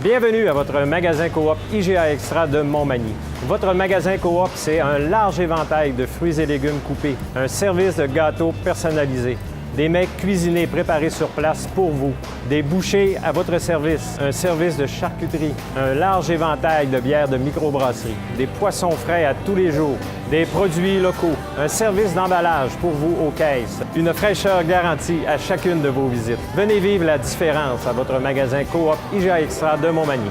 Bienvenue à votre magasin Coop IGA Extra de Montmagny. Votre magasin Coop, c'est un large éventail de fruits et légumes coupés, un service de gâteaux personnalisé, des mets cuisinés préparés sur place pour vous, des bouchées à votre service, un service de charcuterie, un large éventail de bières de microbrasserie, des poissons frais à tous les jours, des produits locaux, un service d'emballage pour vous aux caisses, une fraîcheur garantie à chacune de vos visites. Venez vivre la différence à votre magasin Coop IGA Extra de Montmagny.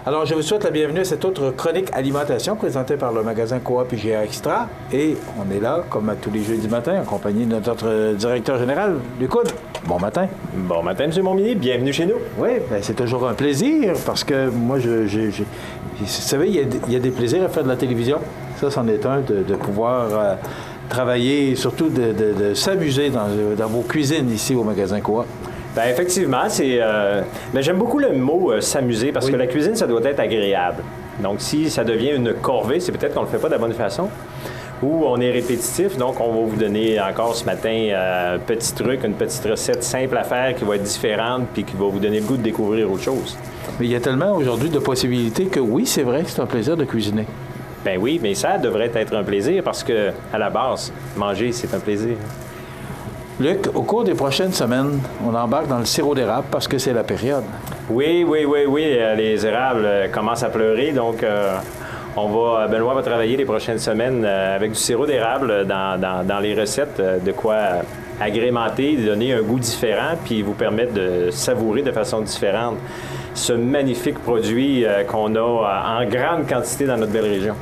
Alors, je vous souhaite la bienvenue à cette autre chronique alimentation présentée par le magasin Coop IGA Extra. Et on est là, comme à tous les jeudis matins, en compagnie de notre directeur général, Luc Hood. Bon matin. Bon matin, M. Montmagny. Bienvenue chez nous. Oui, bien, c'est toujours un plaisir parce que moi, vous savez, il y a des plaisirs à faire de la télévision. Ça, c'en est un, de pouvoir travailler et surtout de s'amuser dans vos cuisines ici au magasin Coop. Bien, effectivement, mais j'aime beaucoup le mot s'amuser parce que la cuisine, ça doit être agréable. Donc, si ça devient une corvée, c'est peut-être qu'on ne le fait pas de la bonne façon ou on est répétitif. Donc, on va vous donner encore ce matin un petit truc, une petite recette simple à faire qui va être différente puis qui va vous donner le goût de découvrir autre chose. Mais il y a tellement aujourd'hui de possibilités que oui, c'est vrai que c'est un plaisir de cuisiner. Ben oui, mais ça devrait être un plaisir parce que, à la base, manger, c'est un plaisir. Luc, au cours des prochaines semaines, on embarque dans le sirop d'érable parce que c'est la période. Oui, les érables commencent à pleurer, donc Benoît va travailler les prochaines semaines avec du sirop d'érable dans les recettes, de quoi agrémenter, donner un goût différent, puis vous permettre de savourer de façon différente ce magnifique produit qu'on a en grande quantité dans notre belle région.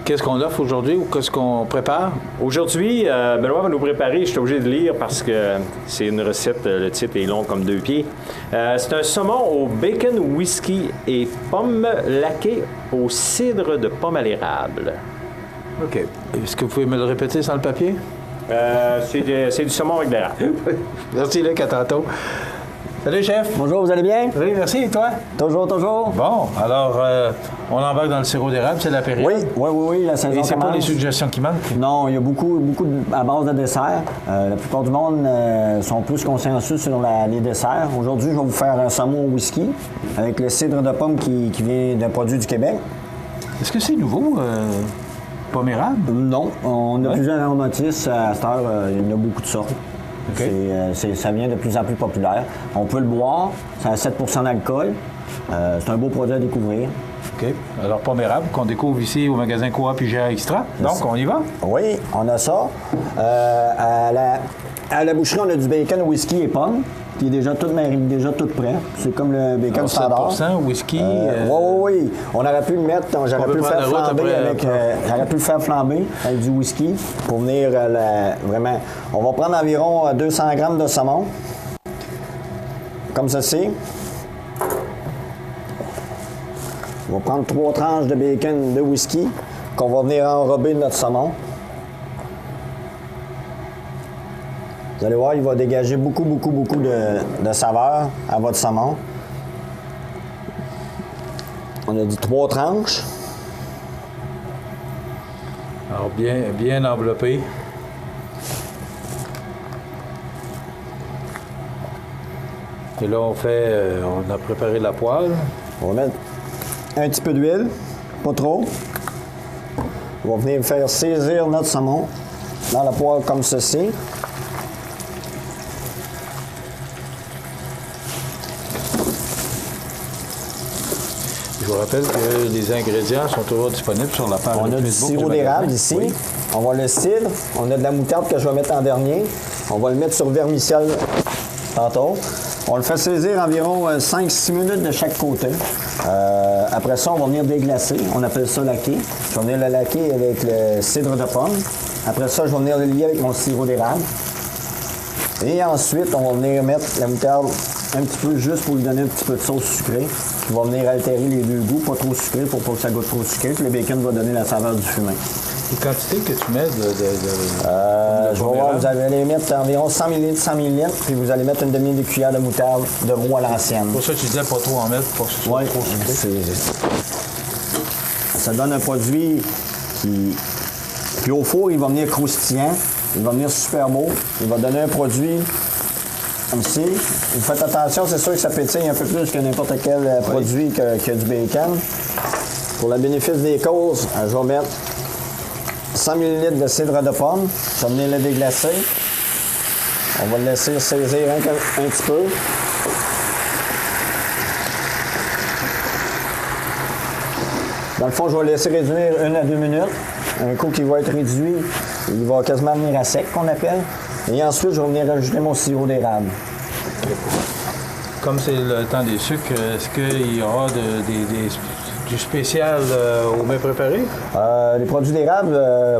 Qu'est-ce qu'on offre aujourd'hui ou qu'est-ce qu'on prépare? Aujourd'hui, Benoît va nous préparer, je suis obligé de lire parce que c'est une recette, le titre est long comme 2 pieds. C'est un saumon au bacon, whisky et pommes laquées au cidre de pomme à l'érable. OK. Est-ce que vous pouvez me le répéter sans le papier? C'est du saumon avec de l'érable. Merci Luc, à tantôt. Salut, chef. Bonjour, vous allez bien? Oui, merci. Et toi? Toujours. Bon, alors, on embarque dans le sirop d'érable, c'est la période. Oui, la saison Et c'est commence. pas les suggestions qui manquent? Non, il y a beaucoup à base de desserts. La plupart du monde sont plus consensus sur les desserts. Aujourd'hui, je vais vous faire un saumon au whisky avec le cidre de pomme qui vient d'un produit du Québec. Est-ce que c'est nouveau, pomme érable? Non, on a plusieurs aromatistes. À cette heure, il y en a beaucoup de sortes. Okay. Ça vient de plus en plus populaire. On peut le boire, ça a 7 % d'alcool. C'est un beau produit à découvrir. OK. Alors, pomme érable qu'on découvre ici au magasin Coop IGA Extra. Donc, on y va? Oui, on a ça. À la boucherie, on a du bacon, whisky et pomme, qui est déjà tout prêt. C'est comme le bacon standard. 7% whisky. Oui. On aurait pu le mettre, j'aurais pu le faire flamber avec du whisky pour venir vraiment. On va prendre environ 200 grammes de saumon, comme ceci. On va prendre 3 tranches de bacon de whisky qu'on va venir enrober notre saumon. Vous allez voir, il va dégager beaucoup de saveur à votre saumon. On a dit 3 tranches. Alors, bien enveloppé. Et là, on a préparé la poêle. On va mettre un petit peu d'huile, pas trop. On va venir faire saisir notre saumon dans la poêle comme ceci. Je vous rappelle que les ingrédients sont toujours disponibles sur la page On a du sirop d'érable ici. Oui. On va le cidre. On a de la moutarde que je vais mettre en dernier. On va le mettre sur vermicelle tantôt. On le fait saisir environ 5-6 minutes de chaque côté. Après ça, on va venir déglacer. On appelle ça laquer. Je vais venir le laquer avec le cidre de pomme. Après ça, je vais venir le lier avec mon sirop d'érable. Et ensuite, on va venir mettre la moutarde un petit peu juste pour lui donner un petit peu de sauce sucrée. Qui va venir altérer les deux goûts, pas trop sucré pour pas que ça goûte trop sucré. Puis le bacon va donner la saveur du fumet. Les quantités que tu mets je vais voir, vous allez mettre environ 100 ml, 100 ml, puis vous allez mettre une demi de cuillère de moutarde de roux à l'ancienne. Pour ça, tu disais pas trop en mettre pour que ce soit trop sucré. Ça donne un produit qui... Puis au four, il va venir croustillant, il va venir super beau, il va donner un produit comme ci. Vous faites attention, c'est sûr que ça pétille un peu plus que n'importe quel produit qui a du bacon. Pour le bénéfice des causes, je vais mettre 100 ml de cidre de pomme. Je vais venir le déglacer. On va le laisser saisir un petit peu. Dans le fond, je vais le laisser réduire 1 à 2 minutes. Un coup qui va être réduit, il va quasiment venir à sec, qu'on appelle. Et ensuite, je vais venir rajouter mon sirop d'érable. Comme c'est le temps des sucres, est-ce qu'il y aura du spécial au mets préparé? Les produits d'érable,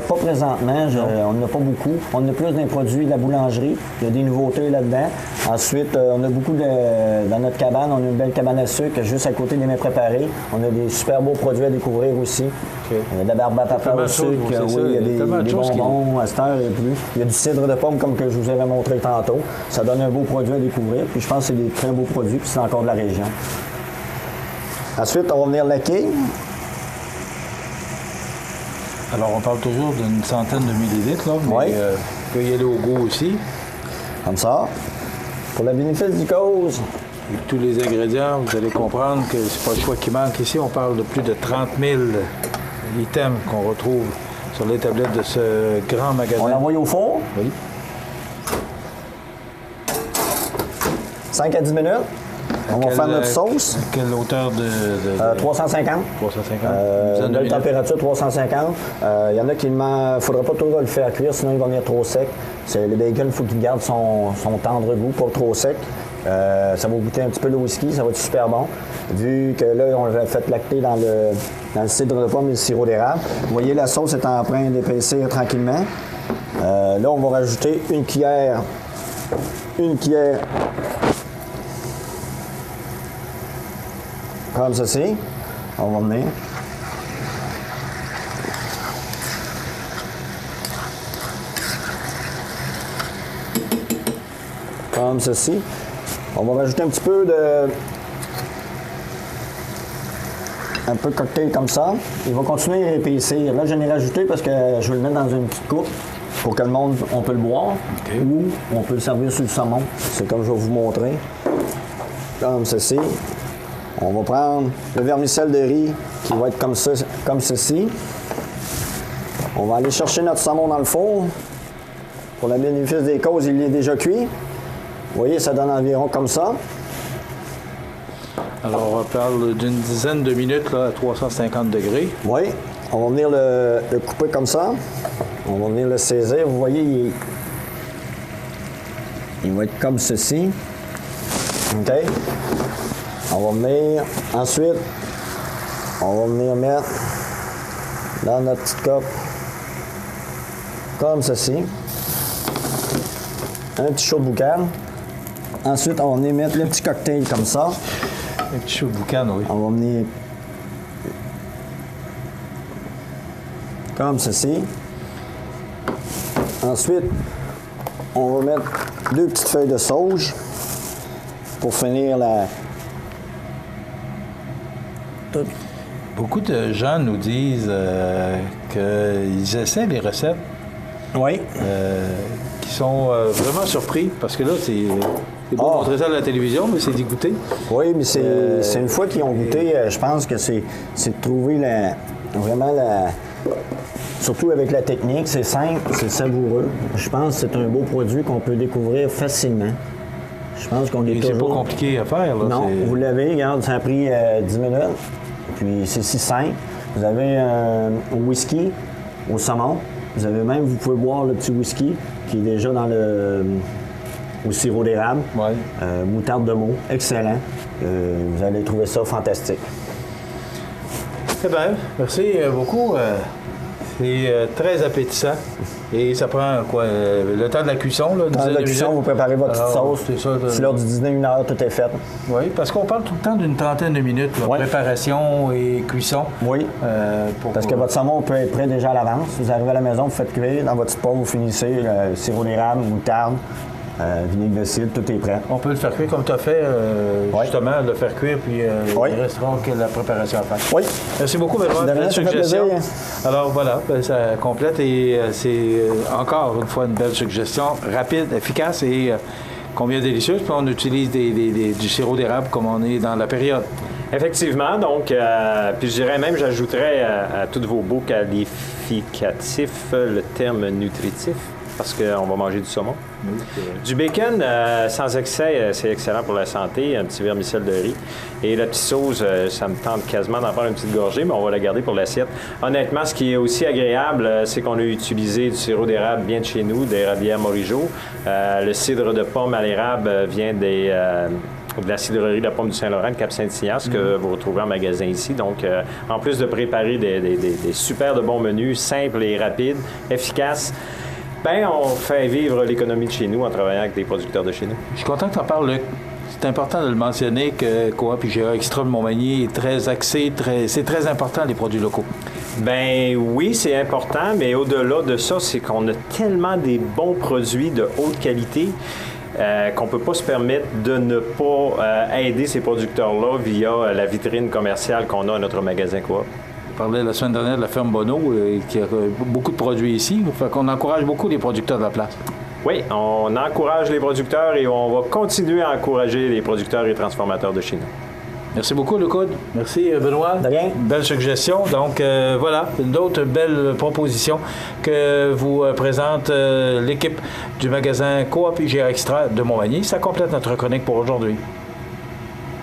pas présentement. On n'en a pas beaucoup. On a plus des produits de la boulangerie. Il y a des nouveautés là-dedans. Ensuite, on a beaucoup dans notre cabane. On a une belle cabane à sucre juste à côté des mets préparés. On a des super beaux produits à découvrir aussi. Okay. Il y a de la barbe à papa au sucre. Oui, il y a des bonbons à cette heure et plus. Il y a du cidre de pomme comme que je vous avais montré tantôt. Ça donne un beau produit à découvrir. Puis je pense que c'est des très beaux produits. Puis c'est encore de la région. Ensuite, on va venir laquer. Alors, on parle toujours d'une centaine de millilitres, là, mais oui. Il peut y aller au goût aussi. Comme ça. Pour le bénéfice du cause. Avec tous les ingrédients, vous allez comprendre que c'est pas le choix qui manque. Ici, on parle de plus de 30 000 items qu'on retrouve sur les tablettes de ce grand magasin. On l'envoie au four. Oui. 5 à 10 minutes. On va faire notre sauce. À quelle hauteur de 350. 350. Belle température, 350. Il y en a qui ne faudra pas trop le faire cuire, sinon il va venir trop sec. Le bacon, il faut qu'il garde son tendre goût, pas trop sec. Ça va goûter un petit peu le whisky, ça va être super bon. Vu que là, on l'a fait lacter dans le cidre de pomme et le sirop d'érable. Vous voyez, la sauce est en train d'épaissir tranquillement. Là, on va rajouter une cuillère comme ceci. On va venir. Comme ceci. On va rajouter un petit peu un peu de cocktail comme ça. Il va continuer à épaissir. Là, je l'ai rajouté parce que je vais le mettre dans une petite coupe pour que le monde, on peut le boire. Okay. Ou on peut le servir sur le saumon. C'est comme je vais vous montrer. Comme ceci. On va prendre le vermicelle de riz qui va être comme ceci. On va aller chercher notre saumon dans le four. Pour le bénéfice des causes, il est déjà cuit. Vous voyez, ça donne environ comme ça. Alors, on parle d'une dizaine de minutes là, à 350 degrés. Oui. On va venir le couper comme ça. On va venir le saisir. Vous voyez, il va être comme ceci. OK? On va venir, ensuite, on va venir mettre dans notre petite coupe, comme ceci, un petit chaud de boucan. Ensuite, on va venir mettre le petit cocktail comme ça. Un petit chaud de boucan, oui. On va venir comme ceci. Ensuite, on va mettre 2 petites feuilles de sauge pour finir la... Beaucoup de gens nous disent qu'ils essaient les recettes. Oui. Qui sont vraiment surpris parce que là, c'est beau montrer ça à la télévision, mais c'est d'y goûter. Oui, mais c'est une fois qu'ils ont goûté, je pense que c'est de trouver vraiment surtout avec la technique, c'est simple, c'est savoureux. Je pense que c'est un beau produit qu'on peut découvrir facilement. Je pense qu'on est toujours... C'est pas compliqué à faire, là. Non, vous l'avez, regarde, ça a pris 10 minutes. Puis c'est si simple. Vous avez un whisky au saumon. Vous pouvez boire le petit whisky qui est déjà au sirop d'érable. Ouais. Moutarde de Meaux, excellent. Vous allez trouver ça fantastique. Très bien, merci beaucoup. C'est très appétissant. Et ça prend quoi? Le temps de la cuisson, là? Le temps de la cuisson, vous préparez votre petite sauce. C'est ça. C'est l'heure du dîner, 1 heure, tout est fait. Oui, parce qu'on parle tout le temps d'une trentaine de minutes, là, préparation et cuisson. Oui. Parce que votre saumon peut être prêt déjà à l'avance. Vous arrivez à la maison, vous faites cuire. Dans votre pot, vous finissez le sirop d'érable, moutarde, vinaigre de cidre, tout est prêt. On peut le faire cuire comme tu as fait, justement, le faire cuire, puis il restera que la préparation à faire. Oui. Merci beaucoup, Benoît, pour la suggestion. Alors voilà, ça complète et c'est encore une fois une belle suggestion, rapide, efficace et combien délicieuse. Puis on utilise du sirop d'érable comme on est dans la période. Effectivement, donc, puis je dirais même, j'ajouterais à tous vos beaux qualificatifs le terme nutritif, parce qu'on va manger du saumon. Du bacon, sans excès, c'est excellent pour la santé, un petit vermicelle de riz. Et la petite sauce, ça me tente quasiment d'en faire une petite gorgée, mais on va la garder pour l'assiette. Honnêtement, ce qui est aussi agréable, c'est qu'on a utilisé du sirop d'érable bien de chez nous, d'érablière Morigeau. Le cidre de pomme à l'érable vient de la cidrerie de la Pomme du Saint-Laurent, de Cap-Saint-Ignace, que vous retrouvez en magasin ici. Donc, en plus de préparer des super de bons menus, simples et rapides, efficaces, bien, on fait vivre l'économie de chez nous en travaillant avec des producteurs de chez nous. Je suis content que tu en parles, Luc. C'est important de le mentionner que Coop IGA Extra de Montmagny est très axé, c'est très important, les produits locaux. Ben oui, c'est important, mais au-delà de ça, c'est qu'on a tellement des bons produits de haute qualité qu'on ne peut pas se permettre de ne pas aider ces producteurs-là via la vitrine commerciale qu'on a à notre magasin Coop. On parlait la semaine dernière de la ferme Bonneau, qui a beaucoup de produits ici. Fait qu'on encourage beaucoup les producteurs de la place. Oui, on encourage les producteurs et on va continuer à encourager les producteurs et transformateurs de chez nous. Merci beaucoup, Luc. Merci, Benoît. De rien. Belle suggestion. Donc, voilà, une autre belle proposition que vous présente l'équipe du magasin Coop IGA Extra de Montmagny. Ça complète notre chronique pour aujourd'hui.